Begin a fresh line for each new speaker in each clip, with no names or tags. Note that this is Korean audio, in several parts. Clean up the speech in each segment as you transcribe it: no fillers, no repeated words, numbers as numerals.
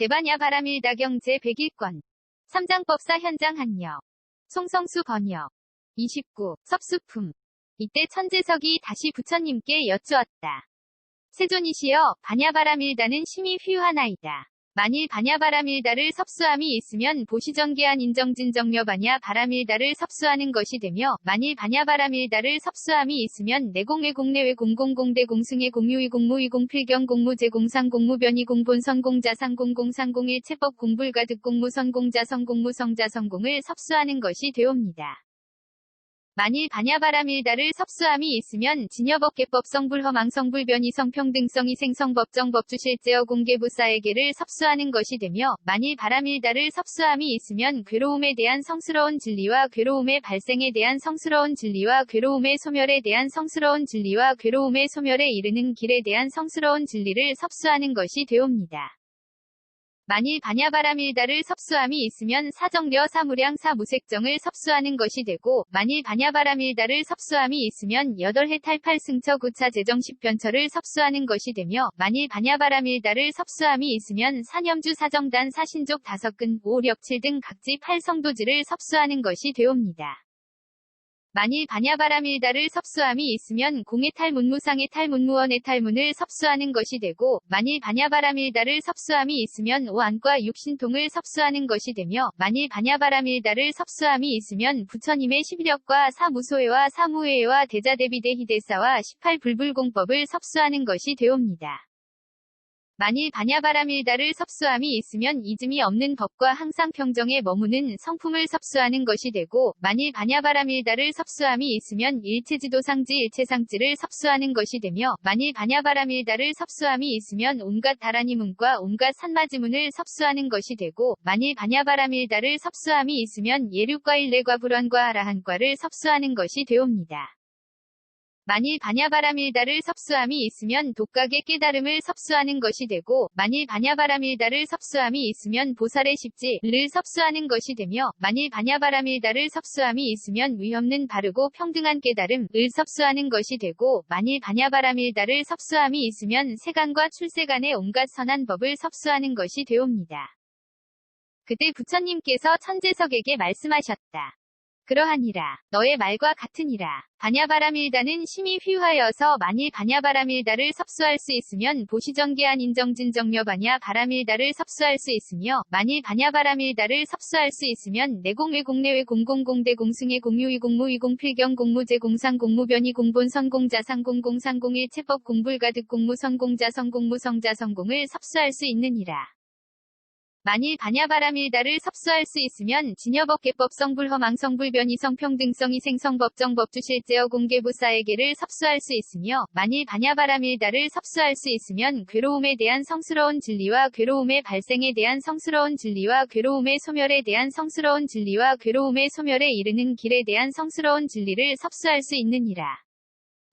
대반야 바람일다 경제 101권. 삼장법사 현장 한여. 송성수 번역. 29. 섭수품. 이때 천재석이 다시 부처님께 여쭈었다. 세존이시여, 반야바람일다는 심히 휘유하나이다. 만일 반야바람일다를 섭수함이 있으면 보시정계한 인정진정려 반야바람일다를 섭수하는 것이 되며, 만일 반야바람일다를 섭수함이 있으면 내공외 공내외 공공공대 공승의 공유의 공무의 공필경 공무제 공상 공무변이 공본선 공자상 공공상공일 체법 공불가득 공무선 공자성 공무성자성 공을 섭수하는 것이 되옵니다. 만일 반야바람일다를 섭수함이 있으면 진여법계법 성불 허망 성불변이 성평등성 이생성 법정 법주실제어 공개부사에게를 섭수하는 것이 되며, 만일 바람일다를 섭수함이 있으면 괴로움에 대한 성스러운 진리와 괴로움의 발생에 대한 성스러운 진리와 괴로움의 소멸에 대한 성스러운 진리와 괴로움의 소멸에 이르는 길에 대한 성스러운 진리를 섭수하는 것이 되옵니다. 만일 반야바람일다를 섭수함이 있으면 사정려 사무량 사무색정을 섭수하는 것이 되고, 만일 반야바람일다를 섭수함이 있으면 8해 탈팔 승처 구차 재정 10변처를 섭수하는 것이 되며, 만일 반야바람일다를 섭수함이 있으면 사념주 사정단 사신족 5근 5력칠 등 각지 8성도지를 섭수하는 것이 되옵니다. 만일 반야바람일다를 섭수함이 있으면 공의 탈문무상의 탈문무원의 탈문을 섭수하는 것이 되고, 만일 반야바람일다를 섭수함이 있으면 오안과 육신통을 섭수하는 것이 되며, 만일 반야바람일다를 섭수함이 있으면 부처님의 11역과 사무소회와 사무회와 대자대비대 희대사와 18불불공법을 섭수하는 것이 되옵니다. 만일 반야바람일다를 섭수함이 있으면 이즘이 없는 법과 항상 평정에 머무는 성품을 섭수하는 것이 되고, 만일 반야바람일다를 섭수함이 있으면 일체지도상지 일체상지를 섭수하는 것이 되며, 만일 반야바람일다를 섭수함이 있으면 온갖 다라니문과 온갖 산마지문을 섭수하는 것이 되고, 만일 반야바람일다를 섭수함이 있으면 예류과 일례과 불환과 아라한과를 섭수하는 것이 되옵니다. 만일 반야바람일다를 섭수함이 있으면 독각의 깨달음을 섭수하는 것이 되고, 만일 반야바람일다를 섭수함이 있으면 보살의 십지를 섭수하는 것이 되며, 만일 반야바람일다를 섭수함이 있으면 위없는 바르고 평등한 깨달음을 섭수하는 것이 되고, 만일 반야바람일다를 섭수함이 있으면 세간과 출세간의 온갖 선한 법을 섭수하는 것이 되옵니다. 그때 부처님께서 천재석에게 말씀하셨다. 그러하니라. 너의 말과 같으니라. 반야바람일다는 심히 휘유하여서 만일 반야바람일다를 섭수할 수 있으면 보시정계한 인정진정려 반야바람일다를 섭수할 수 있으며, 만일 반야바람일다를 섭수할 수 있으면 내공외 공내외 공공공대 공승의 공유의 공무의 공필경 공무제 공상 공무변이 공본선 공자상 공공상공일 체법 공불가득 공무선 공자성 공무성자성 공을 섭수할 수 있느니라. 만일 반야바람일다를 섭수할 수 있으면 진여법계법 성불 허망 성불변이 성평등성 이생성 법정 법주실제어 공개부사에게를 섭수할 수 있으며, 만일 반야바람일다를 섭수할 수 있으면 괴로움에 대한 성스러운 진리와 괴로움의 발생에 대한 성스러운 진리와 괴로움의 소멸에 대한 성스러운 진리와 괴로움의 소멸에 이르는 길에 대한 성스러운 진리를 섭수할 수 있느니라.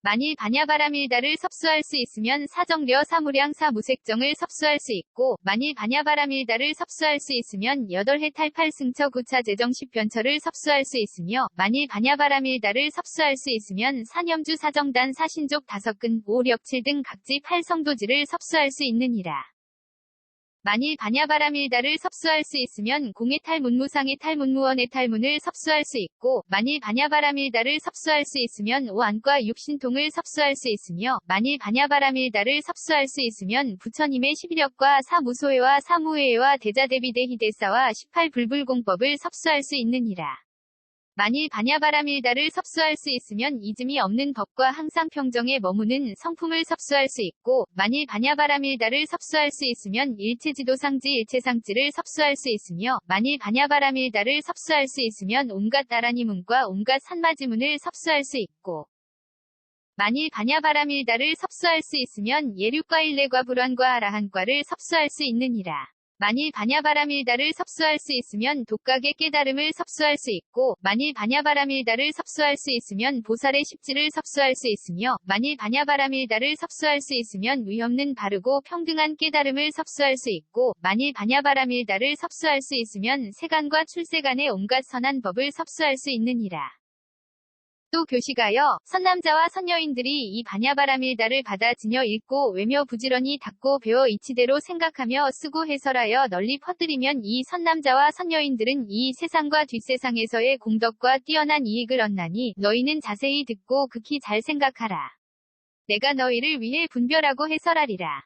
만일 반야바람일다를 섭수할 수 있으면 사정려 사무량 사무색정을 섭수할 수 있고, 만일 반야바람일다를 섭수할 수 있으면 8해 탈팔 승처 구차 재정 10변처를 섭수할 수 있으며, 만일 반야바람일다를 섭수할 수 있으면 사념주 사정단 사신족 5근 5력칠 등 각지 8성도지를 섭수할 수 있느니라. 만일 반야바람일다를 섭수할 수 있으면 공의 탈문무상의 탈문무원의 탈문을 섭수할 수 있고, 만일 반야바람일다를 섭수할 수 있으면 오안과 육신통을 섭수할 수 있으며, 만일 반야바람일다를 섭수할 수 있으면 부처님의 11역과 사무소회와 사무회와 대자대비대 희대사와 18불불공법을 섭수할 수 있느니라. 만일 반야바람일다를 섭수할 수 있으면 이즘이 없는 법과 항상 평정에 머무는 성품을 섭수할 수 있고, 만일 반야바람일다를 섭수할 수 있으면 일체지도상지 일체상지를 섭수할 수 있으며, 만일 반야바람일다를 섭수할 수 있으면 온갖 다라니문과 온갖 산마지문을 섭수할 수 있고, 만일 반야바람일다를 섭수할 수 있으면 예류과 일례과 불환과 아라한과를 섭수할 수 있느니라. 만일 반야바람일다를 섭수할 수 있으면 독각의 깨달음을 섭수할 수 있고, 만일 반야바람일다를 섭수할 수 있으면 보살의 십지를 섭수할 수 있으며, 만일 반야바람일다를 섭수할 수 있으면 위없는 바르고 평등한 깨달음을 섭수할 수 있고, 만일 반야바람일다를 섭수할 수 있으면 세간과 출세간의 온갖 선한 법을 섭수할 수 있느니라. 또 교시가여 선남자와 선여인들이 이 반야바라밀다를 받아지녀 읽고 외며 부지런히 닦고 배워 이치대로 생각하며 쓰고 해설하여 널리 퍼뜨리면 이 선남자와 선여인들은 이 세상과 뒷세상에서의 공덕과 뛰어난 이익을 얻나니 너희는 자세히 듣고 극히 잘 생각하라. 내가 너희를 위해 분별하고 해설하리라.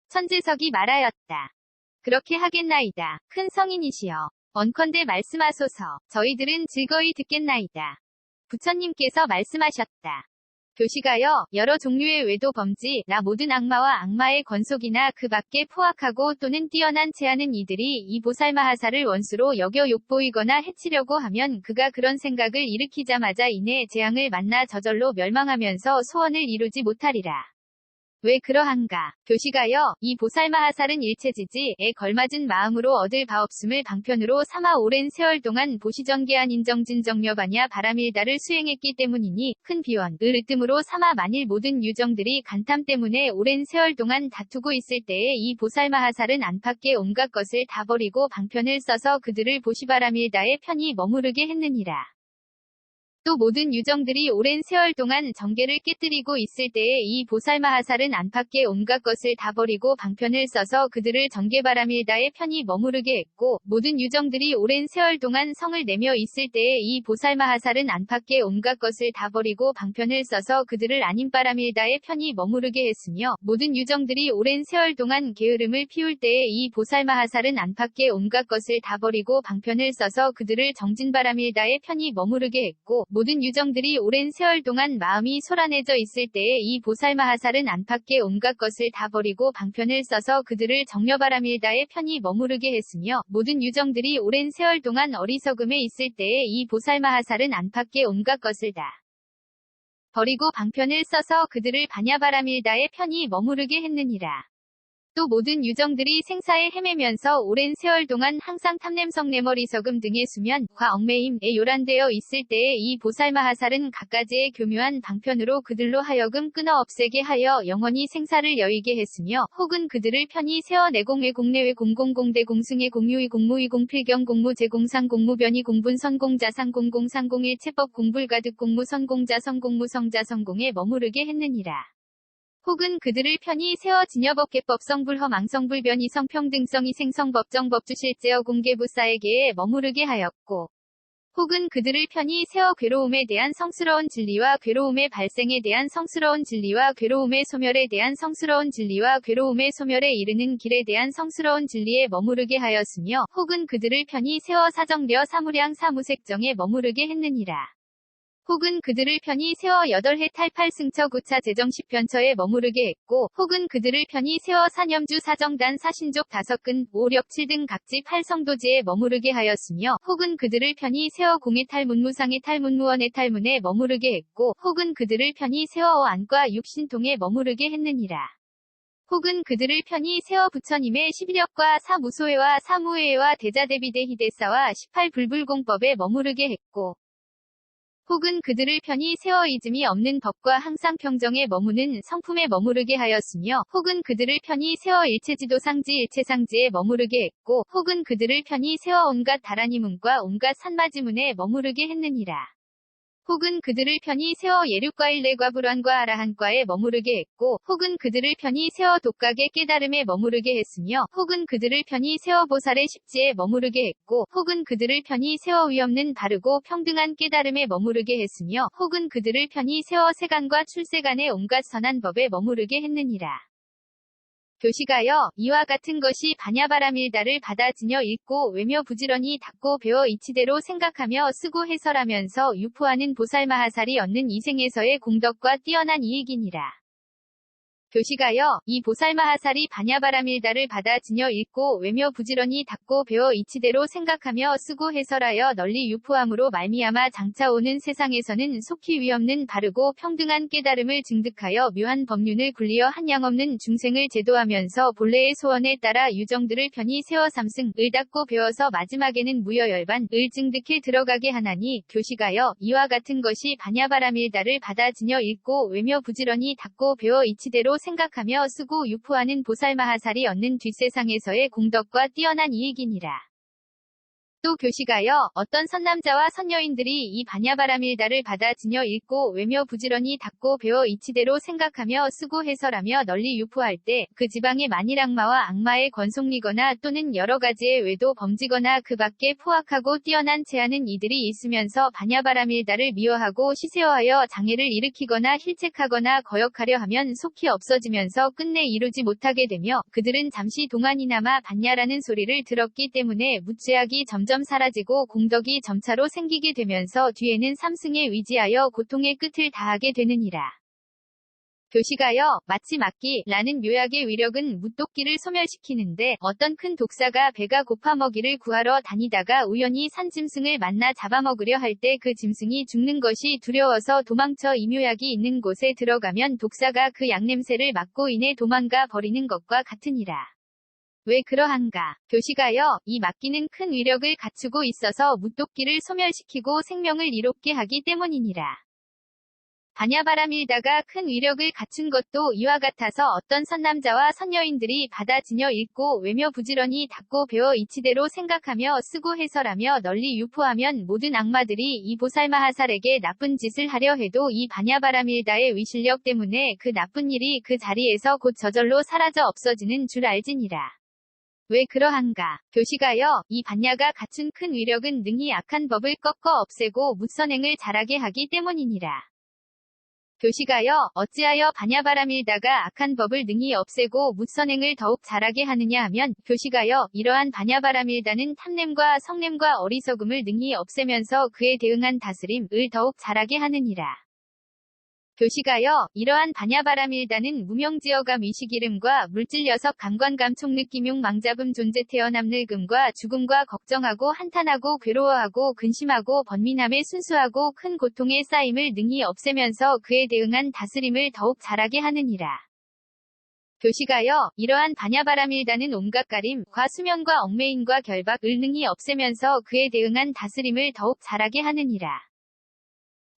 천재석이 말하였다. 그렇게 하겠나이다. 큰 성인이시여. 원컨대 말씀하소서. 저희들은 즐거이 듣겠나이다. 부처님께서 말씀하셨다. 교시가여 여러 종류의 외도 범지나 모든 악마와 악마의 권속이나 그 밖에 포악하고 또는 뛰어난 체하는 이들이 이 보살마하사를 원수로 여겨 욕보이거나 해치려고 하면 그가 그런 생각을 일으키자마자 이내 재앙을 만나 저절로 멸망하면서 소원을 이루지 못하리라. 왜 그러한가? 교시가여 이 보살마하살은 일체지지에 걸맞은 마음으로 얻을 바 없음을 방편으로 삼아 오랜 세월 동안 보시정계한 인정진정녀반야 바라밀다를 수행했기 때문이니 큰 비원을 으뜸으로 삼아 만일 모든 유정들이 간탐 때문에 오랜 세월 동안 다투고 있을 때에 이 보살마하살은 안팎의 온갖 것을 다 버리고 방편을 써서 그들을 보시바라밀다에 편히 머무르게 했느니라. 또 모든 유정들이 오랜 세월 동안 정계를 깨뜨리고 있을 때에 이 보살마하살은 안팎의 온갖 것을 다 버리고 방편을 써서 그들을 정계바라밀다에 편히 머무르게 했고 모든 유정들이 오랜 세월 동안 성을 내며 있을 때에 이 보살마하살은 안팎의 온갖 것을 다 버리고 방편을 써서 그들을 안임바라밀다에 편히 머무르게 했으며 모든 유정들이 오랜 세월 동안 게으름을 피울 때에 이 보살마하살은 안팎의 온갖 것을 다 버리고 방편을 써서 그들을 정진바라밀다에 편히 머무르게 했고 모든 유정들이 오랜 세월 동안 마음이 소란해져 있을 때에 이 보살마하살은 안팎의 온갖 것을 다 버리고 방편을 써서 그들을 정려바라밀다에 편히 머무르게 했으며 모든 유정들이 오랜 세월 동안 어리석음에 있을 때에 이 보살마하살은 안팎의 온갖 것을 다 버리고 방편을 써서 그들을 반야바라밀다에 편히 머무르게 했느니라. 또 모든 유정들이 생사에 헤매면서 오랜 세월 동안 항상 탐냄성 내머리석음 등의 수면과 얽매임에 요란되어 있을 때에 이 보살마하살은 갖가지의 교묘한 방편으로 그들로 하여금 끊어 없애게 하여 영원히 생사를 여의게 했으며 혹은 그들을 편히 세워 내공외 공내외 공공공대 공승의 공유의 공무의 공필경 공무제 공상 공무변이 공분선 공자상 공공상 공일체법 공불가득 공무선 공자성 공무성자 성공에 머무르게 했느니라. 혹은 그들을 편히 세워 진여법계법 성불허 망성불변 이성평등성 이생성 법정 법주실제어 공개부사에게에 머무르게 하였고 혹은 그들을 편히 세워 괴로움에 대한 성스러운 진리와 괴로움의 발생에 대한 성스러운 진리와 괴로움의 소멸에 대한 성스러운 진리와 괴로움의 소멸에 이르는 길에 대한 성스러운 진리에 머무르게 하였으며 혹은 그들을 편히 세워 사정되어 사무량 사무색정에 머무르게 했느니라. 혹은 그들을 편히 세워 8해 탈팔승처 구차 제정 10편처에 머무르게 했고 혹은 그들을 편히 세워 사념주 사정단 사신족 5근 5력칠 등 각지 8성도지에 머무르게 하였으며 혹은 그들을 편히 세워 공의 탈문무상의 탈문무원의 탈문에 머무르게 했고 혹은 그들을 편히 세워 안과 육신통에 머무르게 했느니라. 혹은 그들을 편히 세워 부처님의 11역과 사무소회와 사무회와 대자대비대 희대사와 18불불공법에 머무르게 했고 혹은 그들을 편히 세워 잊음이 없는 법과 항상 평정에 머무는 성품에 머무르게 하였으며 혹은 그들을 편히 세워 일체지도상지 일체상지에 머무르게 했고 혹은 그들을 편히 세워 온갖 다라니문과 온갖 산마지문에 머무르게 했느니라. 혹은 그들을 편히 세워 예륙과 일례과 불환과 아라한과에 머무르게 했고 혹은 그들을 편히 세워 독각의 깨달음에 머무르게 했으며 혹은 그들을 편히 세워 보살의 십지에 머무르게 했고 혹은 그들을 편히 세워 위없는 바르고 평등한 깨달음에 머무르게 했으며 혹은 그들을 편히 세워 세간과 출세간의 온갖 선한 법에 머무르게 했느니라. 교시가여 이와 같은 것이 반야바라밀다를 받아지녀 읽고 외며 부지런히 닦고 배워 이치대로 생각하며 쓰고 해설하면서 유포하는 보살마하살이 얻는 이생에서의 공덕과 뛰어난 이익이니라. 교시가여 이 보살마하살이 반야바라밀다를 받아지녀 읽고 외며 부지런히 닦고 배워 이치대로 생각하며 쓰고 해설하여 널리 유포함으로 말미암아 장차 오는 세상에서는 속히 위없는 바르고 평등한 깨달음을 증득하여 묘한 법륜을 굴리어 한량없는 중생을 제도하면서 본래의 소원에 따라 유정들을 편히 세워 삼승을 닦고 배워서 마지막에는 무여열반을 증득해 들어가게 하나니 교시가여 이와 같은 것이 반야바라밀다를 받아지녀 읽고 외며 부지런히 닦고 배워 이치대로 생각하며 쓰고 유포하는 보살마하살이 얻는 뒷세상에서의 공덕과 뛰어난 이익이니라. 또 교시가여 어떤 선남자와 선여인들이 이 반야바라밀다를 받아 지녀 읽고 외며 부지런히 닦고 배워 이치대로 생각하며 쓰고 해설하며 널리 유포할 때 그 지방의 만일 악마와 악마의 권속리거나 또는 여러 가지의 외도 범지거나 그 밖에 포악하고 뛰어난 체하는 이들이 있으면서 반야바라밀다를 미워하고 시세어하여 장애를 일으키거나 힐책하거나 거역하려 하면 속히 없어지면서 끝내 이루지 못하게 되며 그들은 잠시 동안이나마 반야라는 소리를 들었기 때문에 무죄악이 점점 사라지고 공덕이 점차로 생기게 되면서 뒤에는 삼승에 위지하여 고통의 끝을 다하게 되느니라. 교시가여 마치 막기라는 묘약의 위력은 무토끼를 소멸시키는데 어떤 큰 독사가 배가 고파 먹이를 구하러 다니다가 우연히 산짐승을 만나 잡아먹으려 할 때 그 짐승이 죽는 것이 두려워서 도망쳐 이 묘약이 있는 곳에 들어가면 독사가 그 약냄새를 맡고 인해 도망가 버리는 것과 같으니라. 왜 그러한가? 교시가여 이 막기는 큰 위력을 갖추고 있어서 무토끼를 소멸시키고 생명을 이롭게 하기 때문이니라. 반야바라밀다가 큰 위력을 갖춘 것도 이와 같아서 어떤 선남자와 선여인들이 받아 지녀 읽고 외며 부지런히 닦고 배워 이치대로 생각하며 쓰고 해설하며 널리 유포하면 모든 악마들이 이 보살마하살에게 나쁜 짓을 하려 해도 이 반야바라밀다의 위실력 때문에 그 나쁜 일이 그 자리에서 곧 저절로 사라져 없어지는 줄 알지니라. 왜 그러한가? 교시가여 이 반야가 갖춘 큰 위력은 능히 악한 법을 꺾어 없애고 묻선행을 잘하게 하기 때문이니라. 교시가여 어찌하여 반야바라밀다가 악한 법을 능히 없애고 묻선행을 더욱 잘하게 하느냐 하면 교시가여 이러한 반야바라밀다는 탐냄과 성냄과 어리석음을 능히 없애면서 그에 대응한 다스림을 더욱 잘하게 하느니라. 교시가여 이러한 반야바라밀다는 무명지어감 위식이름과 물질여석 강관감촉 느낌용 망잡음 존재 태어남 늙음과 죽음과 걱정하고 한탄하고 괴로워하고 근심하고 번민함에 순수하고 큰 고통의 쌓임을 능히 없애면서 그에 대응한 다스림을 더욱 잘하게 하느니라. 교시가여 이러한 반야바라밀다는 온갖 가림과 수면과 얽매임과 결박을 능히 없애면서 그에 대응한 다스림을 더욱 잘하게 하느니라.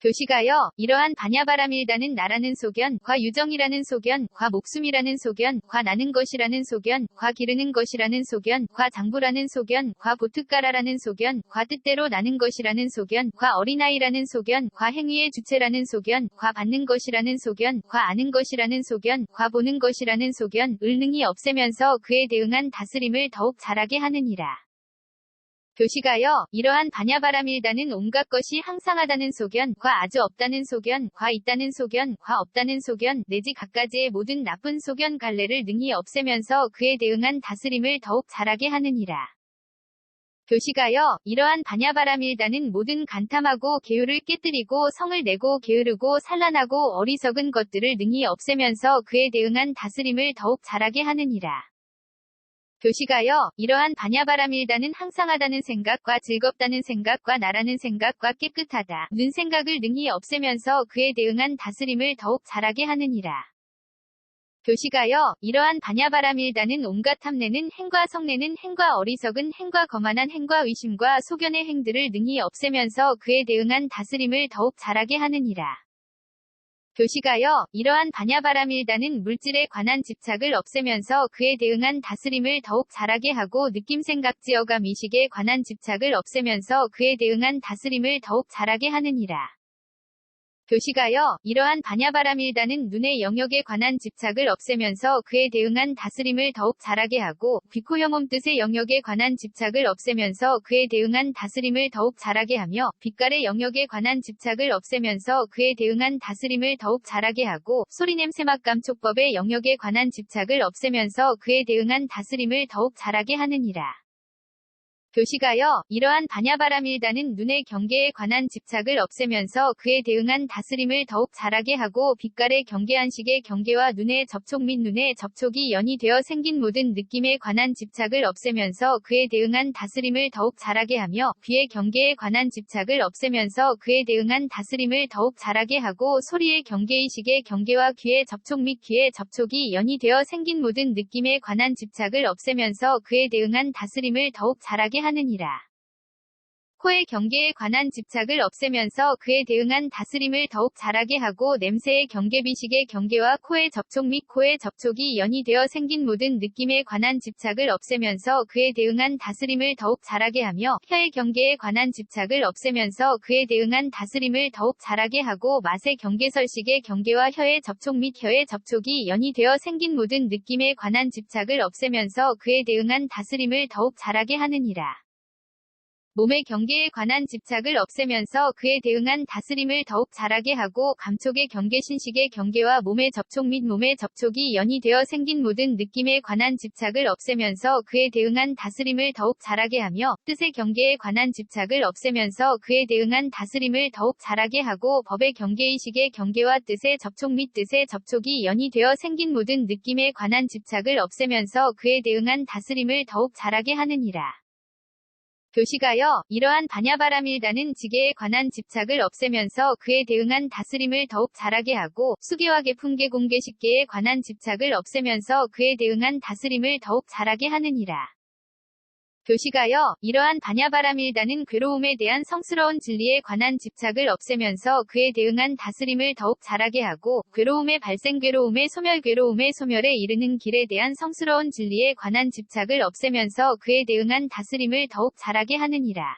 교시가여 이러한 반야바라밀다는 나라는 소견과 유정이라는 소견과 목숨이라는 소견과 나는 것이라는 소견과 기르는 것이라는 소견과 장부라는 소견과 보트가라라는 소견과 뜻대로 나는 것이라는 소견과 어린아이라는 소견과 행위의 주체라는 소견과 받는 것이라는 소견과 아는 것이라는 소견과 보는 것이라는 소견을 능히 없애면서 그에 대응한 다스림을 더욱 잘하게 하느니라. 교시가여 이러한 반야바라밀다는 온갖 것이 항상하다는 소견과 아주 없다는 소견과 있다는 소견과 없다는 소견 내지 갖가지의 모든 나쁜 소견 갈래를 능히 없애면서 그에 대응한 다스림을 더욱 잘하게 하느니라. 교시가여 이러한 반야바라밀다는 모든 간탐하고 계율을 깨뜨리고 성을 내고 게으르고 산란하고 어리석은 것들을 능히 없애면서 그에 대응한 다스림을 더욱 잘하게 하느니라. 교시가여 이러한 반야바라밀다는 항상하다는 생각과 즐겁다는 생각과 나라는 생각과 깨끗하다 는 생각을 능히 없애면서 그에 대응한 다스림을 더욱 잘하게 하느니라. 교시가여 이러한 반야바라밀다는 온갖 탐내는 행과 성내는 행과 어리석은 행과 거만한 행과 의심과 소견의 행들을 능히 없애면서 그에 대응한 다스림을 더욱 잘하게 하느니라. 교시가여 이러한 반야바라밀다는 물질에 관한 집착을 없애면서 그에 대응한 다스림을 더욱 잘하게 하고 느낌 생각 지어감 의식에 관한 집착을 없애면서 그에 대응한 다스림을 더욱 잘하게 하느니라. 교시가여 이러한 반야바라밀다는 눈의 영역에 관한 집착을 없애면서 그에 대응한 다스림을 더욱 잘하게 하고 귀코 영혼 뜻의 영역에 관한 집착을 없애면서 그에 대응한 다스림을 더욱 잘하게 하며 빛깔의 영역에 관한 집착을 없애면서 그에 대응한 다스림을 더욱 잘하게 하고 소리 냄새 맛 감촉법의 영역에 관한 집착을 없애면서 그에 대응한 다스림을 더욱 잘하게 하느니라. 교시가여 이러한 반야바라밀다는 눈의 경계에 관한 집착을 없애면서 그에 대응한 다스림을 더욱 잘하게 하고 빛깔의 경계 안식의 경계와 눈의 접촉 및 눈의 접촉이 연이 되어 생긴 모든 느낌에 관한 집착을 없애면서 그에 대응한 다스림을 더욱 잘하게 하며 귀의 경계에 관한 집착을 없애면서 그에 대응한 다스림을 더욱 잘하게 하고 소리의 경계의식의 경계와 귀의 접촉 및 귀의 접촉이 연이 되어 생긴 모든 느낌에 관한 집착을 없애면서 그에 대응한 다스림을 더욱 잘하게 하느니라. 코의 경계에 관한 집착을 없애면서 그에 대응한 다스림을 더욱 잘하게 하고 냄새의 경계, 비식의 경계와 코의 접촉 및 코의 접촉이 연이 되어 생긴 모든 느낌에 관한 집착을 없애면서 그에 대응한 다스림을 더욱 잘하게 하며 혀의 경계에 관한 집착을 없애면서 그에 대응한 다스림을 더욱 잘하게 하고 맛의 경계, 설식의 경계와 혀의 접촉 및 혀의 접촉이 연이 되어 생긴 모든 느낌에 관한 집착을 없애면서 그에 대응한 다스림을 더욱 잘하게 하느니라. 몸의 경계에 관한 집착을 없애면서 그에 대응한 다스림을 더욱 잘하게 하고 감촉의 경계, 신식의 경계와 몸의 접촉 및 몸의 접촉이 연이 되어 생긴 모든 느낌에 관한 집착을 없애면서 그에 대응한 다스림을 더욱 잘하게 하며 뜻의 경계에 관한 집착을 없애면서 그에 대응한 다스림을 더욱 잘하게 하고 법의 경계, 의식의 경계와 뜻의 접촉 및 뜻의 접촉이 연이 되어 생긴 모든 느낌에 관한 집착을 없애면서 그에 대응한 다스림을 더욱 잘하게 하느니라. 교시가여, 이러한 반야바라밀다는 지계에 관한 집착을 없애면서 그에 대응한 다스림을 더욱 잘하게 하고 수계와 계품계, 공계, 식계에 관한 집착을 없애면서 그에 대응한 다스림을 더욱 잘하게 하느니라. 교시가여, 이러한 반야바라밀다는 괴로움에 대한 성스러운 진리에 관한 집착을 없애면서 그에 대응한 다스림을 더욱 잘하게 하고 괴로움의 발생, 괴로움의 소멸, 괴로움의 소멸에 이르는 길에 대한 성스러운 진리에 관한 집착을 없애면서 그에 대응한 다스림을 더욱 잘하게 하느니라.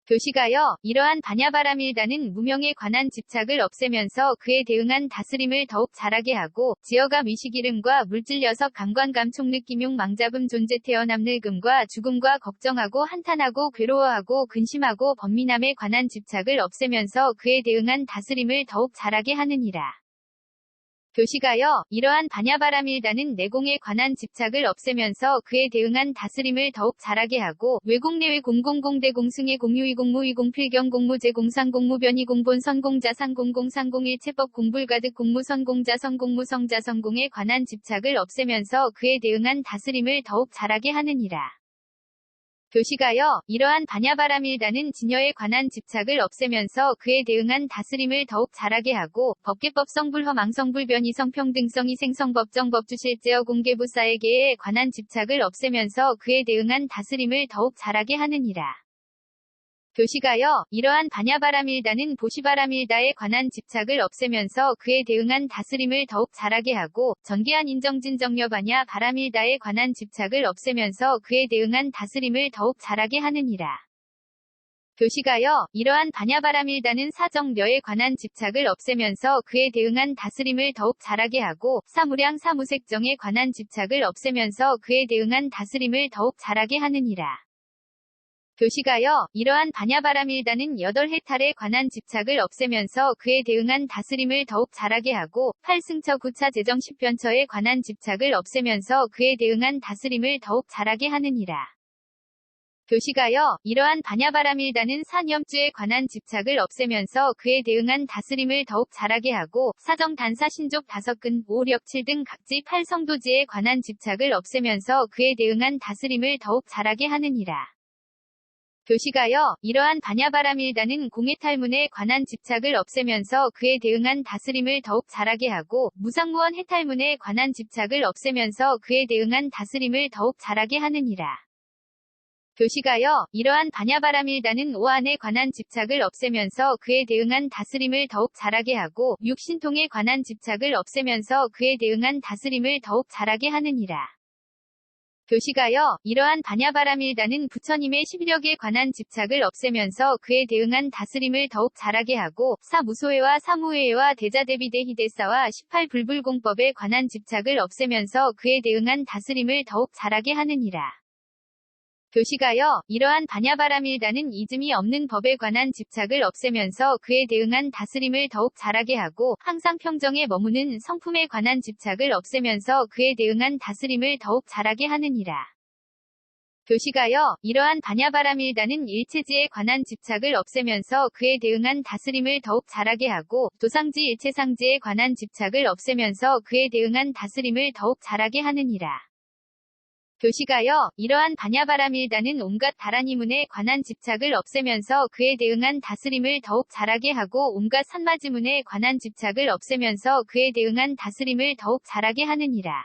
교시가여, 이러한 반야바라밀다는 무명에 관한 집착을 없애면서 그에 대응한 다스림을 더욱 잘하게 하고 지어가 미식이름과 물질 녀석, 감관, 감촉, 느낌용, 망잡음, 존재, 태어남, 늙음과 죽음과 걱정하고 한탄하고 괴로워하고 근심하고 번민함에 관한 집착을 없애면서 그에 대응한 다스림을 더욱 잘하게 하느니라. 교시가여, 이러한 반야바라밀다는 내공에 관한 집착을 없애면서 그에 대응한 다스림을 더욱 잘하게 하고 외공, 내외, 공공공대, 공승의, 공유의, 공무의, 공필경, 공무제, 공상, 공무변이, 공본, 선공자, 상공공, 상공일체법, 공불가득, 공무선, 공자선, 공무성자, 선공에 관한 집착을 없애면서 그에 대응한 다스림을 더욱 잘하게 하느니라. 교시가여, 이러한 반야바라밀다는 진여에 관한 집착을 없애면서 그에 대응한 다스림을 더욱 잘하게 하고 법계법, 성불허, 망성불변, 이성평등성, 이생성, 법정, 법주실제어, 공개부사에게에 관한 집착을 없애면서 그에 대응한 다스림을 더욱 잘하게 하느니라. 교시가여, 이러한 반야바라밀다는 보시바라밀다에 관한 집착을 없애면서 그에 대응한 다스림을 더욱 잘하게 하고 전계한 인정진정녀 반야 바라밀다에 관한 집착을 없애면서 그에 대응한 다스림을 더욱 잘하게 하느니라. 교시가여, 이러한 반야바라밀다는 사정녀에 관한 집착을 없애면서 그에 대응한 다스림을 더욱 잘하게 하고 사무량, 사무색정에 관한 집착을 없애면서 그에 대응한 다스림을 더욱 잘하게 하느니라. 교시가여, 이러한 반야바라밀다는 8해탈에 관한 집착을 없애면서 그에 대응한 다스림을 더욱 잘하게 하고 8승처, 9차, 재정, 10변처에 관한 집착을 없애면서 그에 대응한 다스림을 더욱 잘하게 하느니라. 교시가여, 이러한 반야바라밀다는 사념주에 관한 집착을 없애면서 그에 대응한 다스림을 더욱 잘하게 하고 사정, 단사, 신족, 다섯근, 오력칠 등 각지 8성도지에 관한 집착을 없애면서 그에 대응한 다스림을 더욱 잘하게 하느니라. 교시가여, 이러한 반야바라밀다는 공해탈문에 관한 집착을 없애면서 그에 대응한 다스림을 더욱 잘하게 하고 무상무원 해탈문에 관한 집착을 없애면서 그에 대응한 다스림을 더욱 잘하게 하느니라. 교시가여, 이러한 반야바라밀다는 오한에 관한 집착을 없애면서 그에 대응한 다스림을 더욱 잘하게 하고 육신통에 관한 집착을 없애면서 그에 대응한 다스림을 더욱 잘하게 하느니라. 교시가여, 이러한 반야바라밀다는 부처님의 11역에 관한 집착을 없애면서 그에 대응한 다스림을 더욱 잘하게 하고 사무소회와 사무회와 대자대비대 희대사와 18불불공법에 관한 집착을 없애면서 그에 대응한 다스림을 더욱 잘하게 하느니라. 교시가여, 이러한 반야바라밀다는 이즘이 없는 법에 관한 집착을 없애면서 그에 대응한 다스림을 더욱 잘하게 하고 항상 평정에 머무는 성품에 관한 집착을 없애면서 그에 대응한 다스림을 더욱 잘하게 하느니라. 교시가여, 이러한 반야바라밀다는 일체지에 관한 집착을 없애면서 그에 대응한 다스림을 더욱 잘하게 하고 도상지, 일체상지에 관한 집착을 없애면서 그에 대응한 다스림을 더욱 잘하게 하느니라. 교시가여, 이러한 반야바라밀다는 온갖 다라니문에 관한 집착을 없애면서 그에 대응한 다스림을 더욱 잘하게 하고 온갖 산마지문에 관한 집착을 없애면서 그에 대응한 다스림을 더욱 잘하게 하느니라.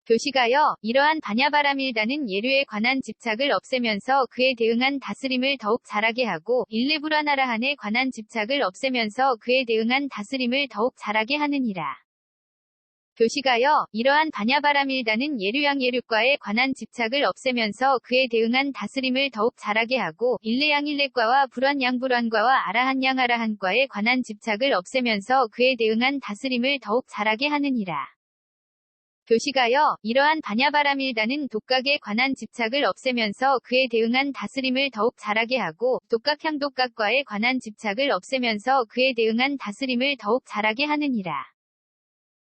교시가여, 이러한 반야바라밀다는 예류에 관한 집착을 없애면서 그에 대응한 다스림을 더욱 잘하게 하고 일레브라나라한에 관한 집착을 없애면서 그에 대응한 다스림을 더욱 잘하게 하느니라. 교시가여, 이러한 반야바라밀다는 예류양 예류과에 관한 집착을 없애면서 그에 대응한 다스림을 더욱 잘하게 하고 일레양 일레과와 불완양 불완과와 아라한 양 아라한과에 관한 집착을 없애면서 그에 대응한 다스림을 더욱 잘하게 하느니라. 교시가여, 이러한 반야바라밀다는 독각에 관한 집착을 없애면서 그에 대응한 다스림을 더욱 잘하게 하고 독각향 독각과에 관한 집착을 없애면서 그에 대응한 다스림을 더욱 잘하게 하느니라.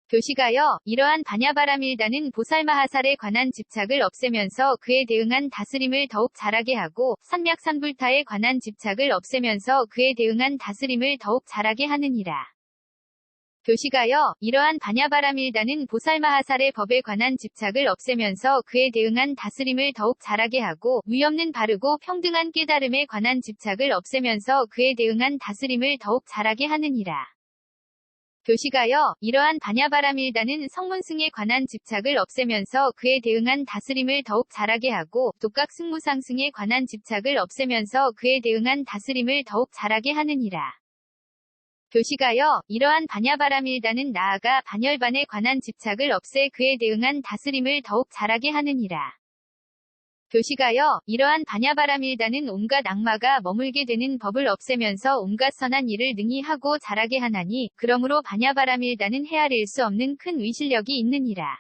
교시가여, 이러한 반야바라밀다는 보살마하살에 관한 집착을 없애면서 그에 대응한 다스림을 더욱 잘하게 하고 산맥산불타에 관한 집착을 없애면서 그에 대응한 다스림을 더욱 잘하게 하느니라. 교시가여, 이러한 반야바라밀다는 보살마하살의 법에 관한 집착을 없애면서 그에 대응한 다스림을 더욱 잘하게 하고 위없는 바르고 평등한 깨달음에 관한 집착을 없애면서 그에 대응한 다스림을 더욱 잘하게 하느니라. 교시가여, 이러한 반야바라밀다는 성문승에 관한 집착을 없애면서 그에 대응한 다스림을 더욱 잘하게 하고 독각승무상승에 관한 집착을 없애면서 그에 대응한 다스림을 더욱 잘하게 하느니라. 교시가여, 이러한 반야바라밀다는 나아가 반열반에 관한 집착을 없애 그에 대응한 다스림을 더욱 잘하게 하느니라. 교시가여, 이러한 반야바라밀다는 온갖 악마가 머물게 되는 법을 없애면서 온갖 선한 일을 능히 하고 잘하게 하나니 그러므로 반야바라밀다는 헤아릴 수 없는 큰 위실력이 있느니라.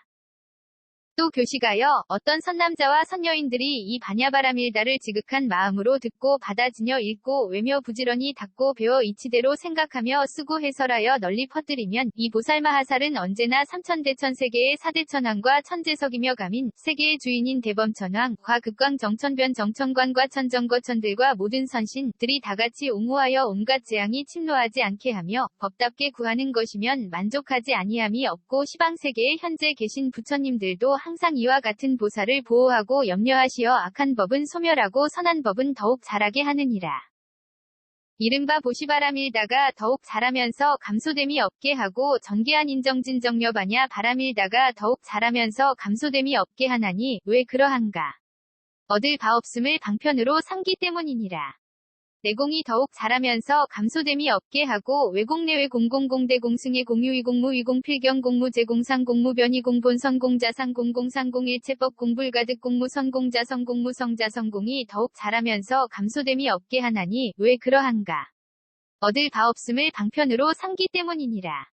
또 교시가여, 어떤 선남자와 선여인들이 이 반야바라밀다를 지극한 마음으로 듣고 받아지녀 읽고 외며 부지런히 닦고 배워 이치대로 생각하며 쓰고 해설하여 널리 퍼뜨리면 이 보살마하살은 언제나 삼천대천 세계의 사대천왕과 천재석이며 가민 세계의 주인인 대범천왕 과극광 정천변 정천관과 천정거천들과 모든 선신들이 다같이 옹호하여 온갖 재앙이 침노하지 않게 하며 법답게 구하는 것이면 만족하지 아니함이 없고 시방세계에 현재 계신 부처님들도 항상 이와 같은 보살을 보호하고 염려하시어 악한 법은 소멸하고 선한 법은 더욱 잘하게 하느니라. 이른바 보시바라밀다가 더욱 잘하면서 감소됨이 없게 하고 전개한 인정진정여바냐 바라밀다가 더욱 잘하면서 감소됨이 없게 하나니 왜 그러한가. 얻을 바 없음을 방편으로 삼기 때문이니라. 내공이 더욱 잘하면서 감소됨이 없게 하고 외공내외 공공공대 공승의 공유위 공무 위공 필경 공무 제공상 공무 변이 공본선 공자상 공공상 공일체법 공불가득 공무 선공자성 공무 성자성 공이 더욱 잘하면서 감소됨이 없게 하나니 왜 그러한가. 얻을 바 없음을 방편으로 삼기 때문이니라.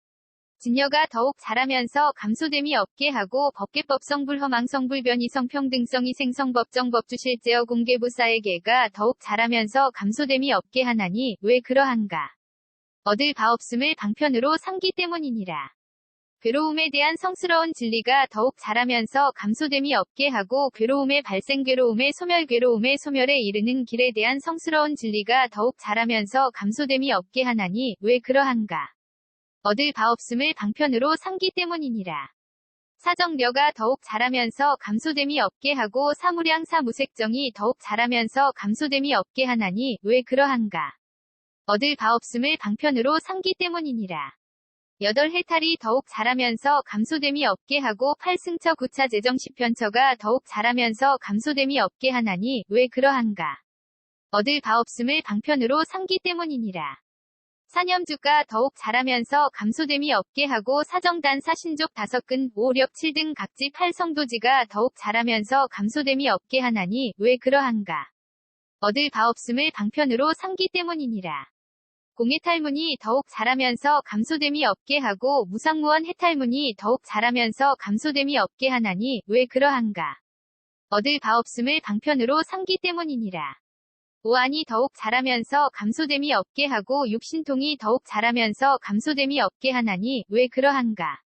진여가 더욱 잘하면서 감소됨이 없게 하고 법계법성 불허망성 불변이성 평등성 이생성 법정 법주실제어 공개부사에게가 더욱 잘하면서 감소됨이 없게 하나니 왜 그러한가. 얻을 바 없음을 방편으로 삼기 때문이니라. 괴로움에 대한 성스러운 진리가 더욱 잘하면서 감소됨이 없게 하고 괴로움의 발생 괴로움의 소멸 괴로움의 소멸에 이르는 길에 대한 성스러운 진리가 더욱 잘하면서 감소됨이 없게 하나니 왜 그러한가. 얻을 바 없음을 방편으로 삼기 때문이니라. 사정려가 더욱 잘하면서 감소됨이 없게 하고 사무량 사무색정이 더욱 잘하면서 감소됨이 없게 하나니 왜 그러한가. 얻을 바 없음을 방편으로 삼기 때문이니라. 여덟 해탈이 더욱 잘하면서 감소됨이 없게 하고 팔승처 구차 재정 십편처가 더욱 잘하면서 감소됨이 없게 하나니 왜 그러한가. 얻을 바 없음을 방편으로 삼기 때문이니라. 사념주가 더욱 잘하면서 감소됨이 없게 하고 사정단 사신족 다섯근 오력 7등 각지 8성도지가 더욱 잘하면서 감소됨이 없게 하나니 왜 그러한가. 얻을 바 없음을 방편으로 삼기 때문이니라. 공해탈문이 더욱 잘하면서 감소됨이 없게 하고 무상무원 해탈문이 더욱 잘하면서 감소됨이 없게 하나니 왜 그러한가. 얻을 바 없음을 방편으로 삼기 때문이니라. 오안이 더욱 잘하면서 감소됨이 없게 하고 육신통이 더욱 잘하면서 감소됨이 없게 하나니 왜 그러한가.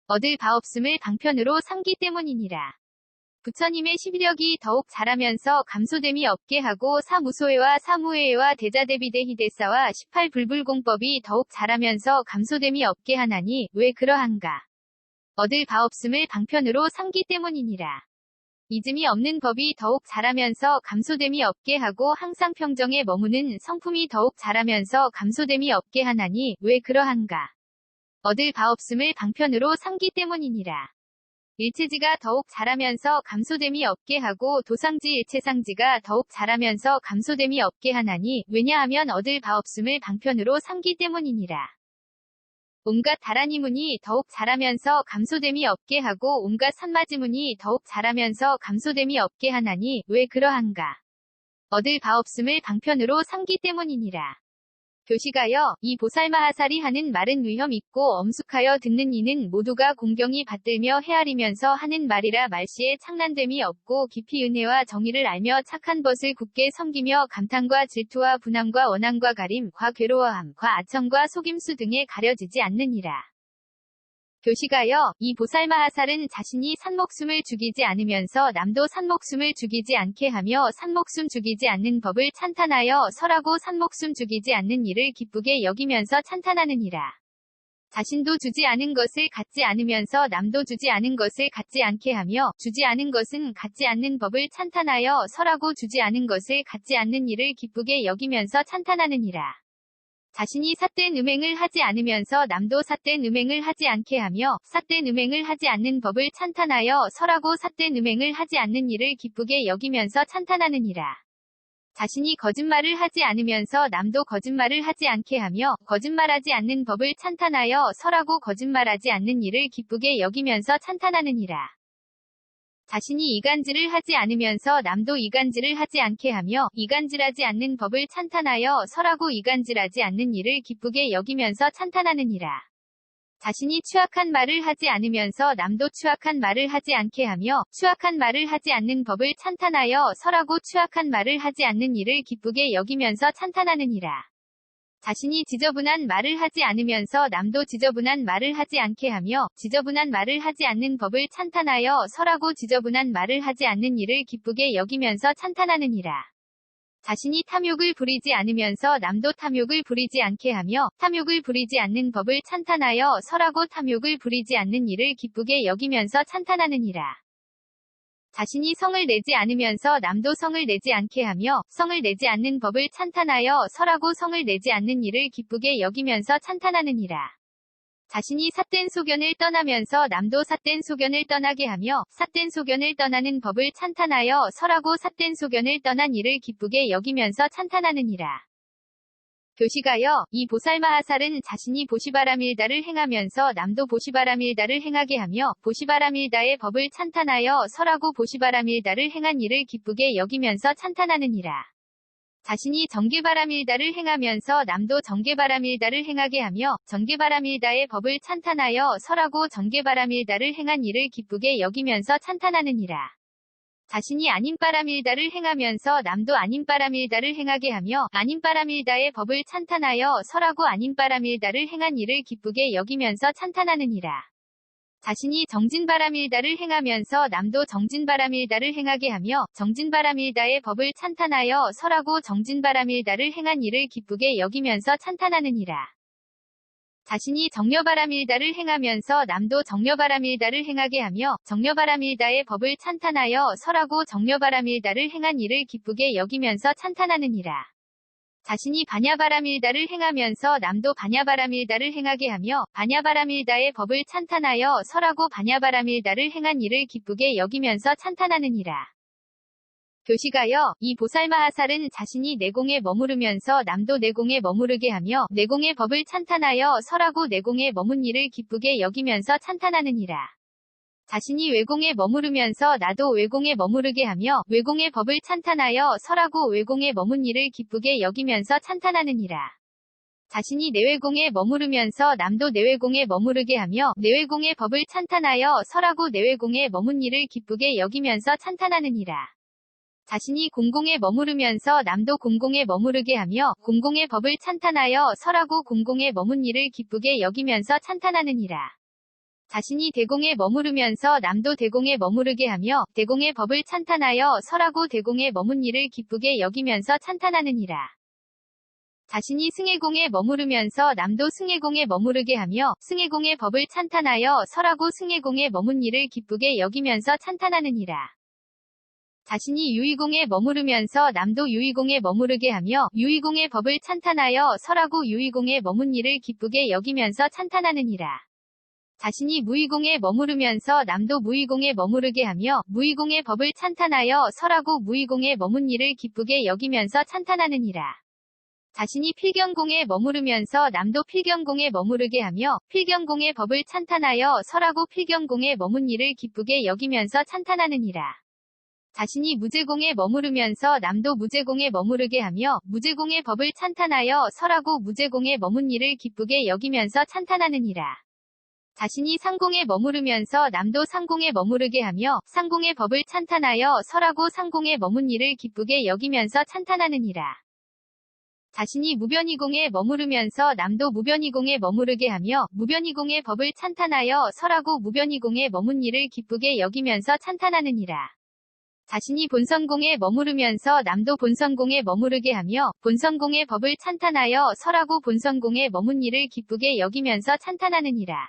얻을 바 없음을 방편으로 삼기 때문이니라. 부처님의 시비력이 더욱 잘하면서 감소됨이 없게 하고 사무소회와 사무회와 대자대비대희대사와 18불불공법이 더욱 잘하면서 감소됨이 없게 하나니 왜 그러한가. 얻을 바 없음을 방편으로 삼기 때문이니라. 이즘이 없는 법이 더욱 잘하면서 감소됨이 없게 하고 항상 평정에 머무는 성품이 더욱 잘하면서 감소됨이 없게 하나니 왜 그러한가. 얻을 바 없음을 방편으로 삼기 때문이니라. 일체지가 더욱 자라면서 감소됨이 없게 하고 도상지 일체상지가 더욱 자라면서 감소됨이 없게 하나니 왜냐하면 얻을 바 없음을 방편으로 삼기 때문이니라. 온갖 다라니문이 더욱 자라면서 감소됨이 없게 하고 온갖 산마지문이 더욱 자라면서 감소됨이 없게 하나니 왜 그러한가. 얻을 바 없음을 방편으로 삼기 때문이니라. 교시가여 이 보살마하살이 하는 말은 위험 있고 엄숙하여 듣는 이는 모두가 공경이 받들며 헤아리면서 하는 말이라 말시에 창난됨이 없고 깊이 은혜와 정의를 알며 착한 것을 굳게 섬기며 감탄과 질투와 분함과 원함과 가림, 과 괴로워함, 과 아첨과 속임수 등에 가려지지 않느니라. 교시가여 이 보살마하살은 자신이 산목숨을 죽이지 않으면서 남도 산목숨을 죽이지 않게 하며 산목숨 죽이지 않는 법을 찬탄하여 설하고 산목숨 죽이지 않는 일을 기쁘게 여기면서 찬탄하느니라. 자신도 주지 않은 것을 갖지 않으면서 남도 주지 않은 것을 갖지 않게 하며 주지 않은 것은 갖지 않는 법을 찬탄하여 설하고 주지 않은 것을 갖지 않는 일을 기쁘게 여기면서 찬탄하느니라. 자신이 삿된 음행을 하지 않으면서 남도 삿된 음행을 하지 않게 하며 삿된 음행을 하지 않는 법을 찬탄하여 설하고 삿된 음행을 하지 않는 일을 기쁘게 여기면서 찬탄하느니라. 자신이 거짓말을 하지 않으면서 남도 거짓말을 하지 않게 하며 거짓말하지 않는 법을 찬탄하여 설하고 거짓말하지 않는 일을 기쁘게 여기면서 찬탄하느니라. 자신이 이간질을 하지 않으면서 남도 이간질을 하지 않게 하며 이간질하지 않는 법을 찬탄하여 설하고 이간질하지 않는 일을 기쁘게 여기면서 찬탄하느니라. 자신이 추악한 말을 하지 않으면서 남도 추악한 말을 하지 않게 하며 추악한 말을 하지 않는 법을 찬탄하여 설하고 추악한 말을 하지 않는 일을 기쁘게 여기면서 찬탄하느니라. 자신이 지저분한 말을 하지 않으면서 남도 지저분한 말을 하지 않게 하며 지저분한 말을 하지 않는 법을 찬탄하여 설하고 지저분한 말을 하지 않는 일을 기쁘게 여기면서 찬탄하느니라. 자신이 탐욕을 부리지 않으면서 남도 탐욕을 부리지 않게 하며 탐욕을 부리지 않는 법을 찬탄하여 설하고 탐욕을 부리지 않는 일을 기쁘게 여기면서 찬탄하느니라. 자신이 성을 내지 않으면서 남도 성을 내지 않게 하며 성을 내지 않는 법을 찬탄하여 설하고 성을 내지 않는 일을 기쁘게 여기면서 찬탄하느니라. 자신이 삿된 소견을 떠나면서 남도 삿된 소견을 떠나게 하며 삿된 소견을 떠나는 법을 찬탄하여 설하고 삿된 소견을 떠난 일을 기쁘게 여기면서 찬탄하느니라. 교시가여 이 보살마하살은 자신이 보시바라밀다를 행하면서 남도 보시바라밀다를 행하게 하며 보시바라밀다의 법을 찬탄하여 설하고 보시바라밀다를 행한 일을 기쁘게 여기면서 찬탄하느니라. 자신이 정계바라밀다를 행하면서 남도 정계바라밀다를 행하게 하며 정계바라밀다의 법을 찬탄하여 설하고 정계바라밀다를 행한 일을 기쁘게 여기면서 찬탄하느니라. 자신이 아님바라밀다를 행하면서 남도 아님바라밀다를 행하게 하며 아님바라밀다의 법을 찬탄하여 설하고 아님바라밀다를 행한 일을 기쁘게 여기면서 찬탄하느니라. 자신이 정진바라밀다를 행하면서 남도 정진바라밀다를 행하게 하며 정진바라밀다의 법을 찬탄하여 설하고 정진바라밀다를 행한 일을 기쁘게 여기면서 찬탄하느니라. 자신이 정려바라밀다를 행하면서 남도 정려바라밀다를 행하게 하며 정려바라밀다의 법을 찬탄하여 설하고 정려바라밀다를 행한 일을 기쁘게 여기면서 찬탄하느니라. 자신이 바냐바라밀다를 행하면서 남도 바냐바라밀다를 행하게 하며 바냐바라밀다의 법을 찬탄하여 설하고 바냐바라밀다를 행한 일을 기쁘게 여기면서 찬탄하느니라. 교시가여 이 보살마하살은 자신이 내공에 머무르면서 남도 내공에 머무르게 하며 내공의 법을 찬탄하여 설하고 내공에 머문 일을 기쁘게 여기면서 찬탄하느니라. 자신이 외공에 머무르면서 나도 외공에 머무르게 하며 외공의 법을 찬탄하여 설하고 외공에 머문 일을 기쁘게 여기면서 찬탄하느니라. 자신이 내외공에 머무르면서 남도 내외공에 머무르게 하며 내외공의 법을 찬탄하여 설하고 내외공에 머문 일을 기쁘게 여기면서 찬탄하느니라. 자신이 공공에 머무르면서 남도 공공에 머무르게 하며 공공의 법을 찬탄하여 설하고 공공에 머문 일을 기쁘게 여기면서 찬탄하느니라. 자신이 대공에 머무르면서 남도 대공에 머무르게 하며 대공의 법을 찬탄하여 설하고 대공에 머문 일을 기쁘게 여기면서 찬탄하느니라. 자신이 승해공에 머무르면서 남도 승해공에 머무르게 하며 승해공의 법을 찬탄하여 설하고 승해공에 머문 일을 기쁘게 여기면서 찬탄하느니라. 자신이 유의공에 머무르면서 남도 유의공에 머무르게 하며 유의공의 법을 찬탄하여 설하고 유의공에 머문 일을 기쁘게 여기면서 찬탄하느니라. 자신이 무의공에 머무르면서 남도 무의공에 머무르게 하며 무의공의 법을 찬탄하여 설하고 무의공에 머문 일을 기쁘게 여기면서 찬탄하느니라. 자신이 필경공에 머무르면서 남도 필경공에 머무르게 하며 필경공의 법을 찬탄하여 설하고 필경공에 머문 일을 기쁘게 여기면서 찬탄하느니라. 자신이 무제공에 머무르면서 남도 무제공에 머무르게 하며 무제공의 법을 찬탄하여 설하고 무제공에 머문 일을 기쁘게 여기면서 찬탄하느니라. 자신이 상공에 머무르면서 남도 상공에 머무르게 하며 상공의 법을 찬탄하여 설하고 상공에 머문 일을 기쁘게 여기면서 찬탄하느니라. 자신이 무변이공에 머무르면서 남도 무변이공에 머무르게 하며 무변이공의 법을 찬탄하여 설하고 무변이공에 머문 일을 기쁘게 여기면서 찬탄하느니라. 자신이 본선공에 머무르면서 남도 본선공에 머무르게 하며 본선공의 법을 찬탄하여 설하고 본선공에 머문 일을 기쁘게 여기면서 찬탄하느니라.